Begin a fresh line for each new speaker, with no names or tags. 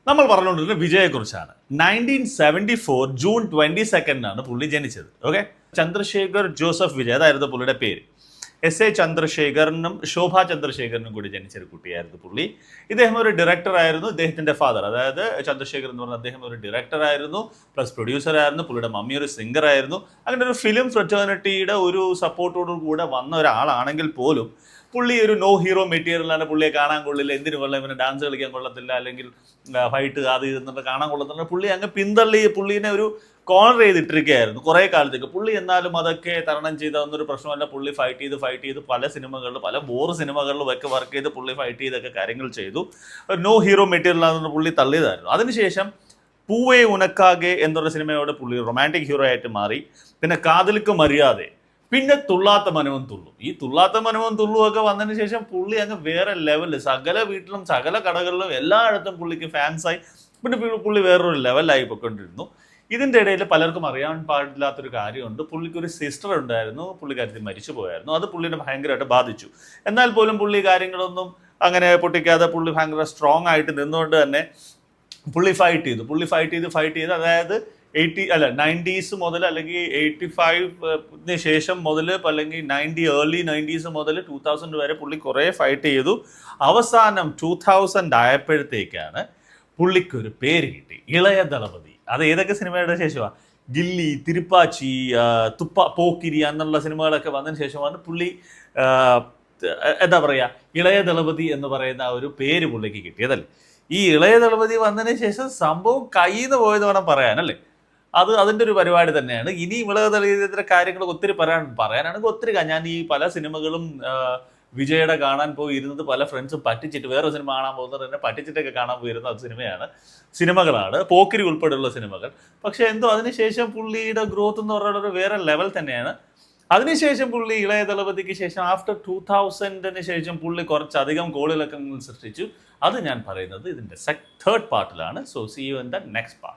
നമ്മൾ പറഞ്ഞുകൊണ്ടിരുന്നത് വിജയെക്കുറിച്ചാണ്. 1974 ജൂൺ 22 പുള്ളി ജനിച്ചത്. ഓക്കെ, ചന്ദ്രശേഖർ ജോസഫ് വിജയ് അതായിരുന്നു പുള്ളിയുടെ പേര്. എസ് എ ചന്ദ്രശേഖരനും ശോഭ ചന്ദ്രശേഖരനും കൂടി ജനിച്ചൊരു കുട്ടിയായിരുന്നു പുള്ളി. ഇദ്ദേഹം ഒരു ഡയറക്ടറായിരുന്നു. ഇദ്ദേഹത്തിന്റെ ഫാദർ, അതായത് ചന്ദ്രശേഖർ എന്ന് പറഞ്ഞ അദ്ദേഹം ഒരു ഡയറക്ടറായിരുന്നു, പ്ലസ് പ്രൊഡ്യൂസർ ആയിരുന്നു. പുള്ളിയുടെ മമ്മി ഒരു സിംഗർ ആയിരുന്നു. അങ്ങനെ ഒരു ഫിലിം ഫ്രറ്റേണിറ്റിയുടെ ഒരു സപ്പോർട്ടോടു കൂടെ വന്ന ഒരാളാണെങ്കിൽ പോലും പുള്ളി ഒരു നോ ഹീറോ മെറ്റീരിയലാണ്. പുള്ളിയെ കാണാൻ കൊള്ളില്ല, എന്തിനു കൊള്ളാം, ഇവന് ഡാൻസ് കളിക്കാൻ കൊള്ളത്തില്ല, അല്ലെങ്കിൽ ഫൈറ്റ് അത് ഇതെന്നിട്ട് കാണാൻ കൊള്ളത്തില്ല. പുള്ളി അങ്ങ് പിന്തള്ളി പുള്ളീനെ ഒരു കോർണർ ചെയ്തിട്ടിരിക്കുകയായിരുന്നു കുറേ കാലത്തേക്ക്. പുള്ളി എന്നാലും അതൊക്കെ തരണം ചെയ്ത ഒന്നൊരു പ്രശ്നമല്ല. പുള്ളി ഫൈറ്റ് ചെയ്ത് പല സിനിമകളിൽ, പല ബോറ് സിനിമകളിലും ഒക്കെ വർക്ക് ചെയ്ത് പുള്ളി ഫൈറ്റ് ചെയ്തൊക്കെ കാര്യങ്ങൾ ചെയ്തു. നോ ഹീറോ മെറ്റീരിയലാണെന്ന് പുള്ളി തള്ളിയതായിരുന്നു. അതിനുശേഷം പൂവേ ഉനക്കാകെ എന്നുള്ള സിനിമയോട് പുള്ളി റൊമാൻറ്റിക് ഹീറോ ആയിട്ട് മാറി. പിന്നെ കാതലിക്ക് മര്യാദ, പിന്നെ തുള്ളാത്ത മനവും തുള്ളും. ഈ തുള്ളാത്ത മനവും തുള്ളും ഒക്കെ വന്നതിന് ശേഷം പുള്ളി അങ്ങ് വേറെ ലെവലിൽ സകല വീട്ടിലും സകല കടകളിലും എല്ലായിടത്തും പുള്ളിക്ക് ഫാൻസായി. പിന്നെ പുള്ളി വേറൊരു ലെവലായി പോയിക്കൊണ്ടിരുന്നു. ഇതിൻ്റെ ഇടയിൽ പലർക്കും അറിയാൻ പാടില്ലാത്തൊരു കാര്യമുണ്ട്. പുള്ളിക്കൊരു സിസ്റ്റർ ഉണ്ടായിരുന്നു, പുള്ളിക്കാരത്തി മരിച്ചു പോയായിരുന്നു. അത് പുള്ളിനെ ഭയങ്കരമായിട്ട് ബാധിച്ചു. എന്നാൽ പോലും പുള്ളി കാര്യങ്ങളൊന്നും അങ്ങനെ പൊട്ടിക്കാതെ പുള്ളി ഭയങ്കര സ്ട്രോങ് ആയിട്ട് നിന്നുകൊണ്ട് തന്നെ പുള്ളി ഫൈറ്റ് ചെയ്ത് അതായത് 90s മുതൽ അല്ലെങ്കിൽ 85 ശേഷം മുതൽ അല്ലെങ്കിൽ ഏർലി 90s മുതൽ 2000 വരെ പുള്ളി കുറേ ഫൈറ്റ് ചെയ്തു. അവസാനം 2000 ആയപ്പോഴത്തേക്കാണ് പുള്ളിക്കൊരു പേര് കിട്ടി, ഇളയ ദളപതി. അത് ഏതൊക്കെ സിനിമയുടെ ശേഷമാണ്? ഗില്ലി, തിരുപ്പാച്ചി, പോക്കിരി എന്നുള്ള സിനിമകളൊക്കെ വന്നതിന് ശേഷമാണ് പുള്ളി എന്താ പറയുക, ഇളയ ദളപതി എന്ന് പറയുന്ന ഒരു പേര് പുള്ളിക്ക് കിട്ടിയതല്ലേ. ഈ ഇളയ ദളപതി വന്നതിന് ശേഷം സംഭവം കയ്യിൽ നിന്ന് പോയത് വേണം പറയാനല്ലേ. അതിൻ്റെ ഒരു പരിപാടി തന്നെയാണ്. ഇനി ഇളയ ദളപതിയുടെ കാര്യങ്ങൾ ഒത്തിരി പറയാനാണെങ്കിൽ ഒത്തിരി. ഞാൻ ഈ പല സിനിമകളും വിജയുടെ കാണാൻ പോയിരുന്നത് പല ഫ്രണ്ട്സും പറ്റിച്ചിട്ട്, വേറെ സിനിമ കാണാൻ പോകുന്നത് തന്നെ പറ്റിച്ചിട്ടൊക്കെ കാണാൻ പോയിരുന്ന സിനിമകളാണ്, പോക്കിരി ഉൾപ്പെടെയുള്ള സിനിമകൾ. പക്ഷെ എന്തോ അതിനുശേഷം പുള്ളിയുടെ ഗ്രോത്ത് എന്ന് പറയുന്നത് വേറെ ലെവൽ തന്നെയാണ്. അതിനുശേഷം പുള്ളി ഇളയ ദളപതിക്ക് ശേഷം ആഫ്റ്റർ 2000 ശേഷം പുള്ളി കുറച്ചധികം കോളിളക്കങ്ങൾ സൃഷ്ടിച്ചു. അത് ഞാൻ പറയുന്നത് ഇതിൻ്റെ 3rd പാർട്ടിലാണ്. So see you in the next part.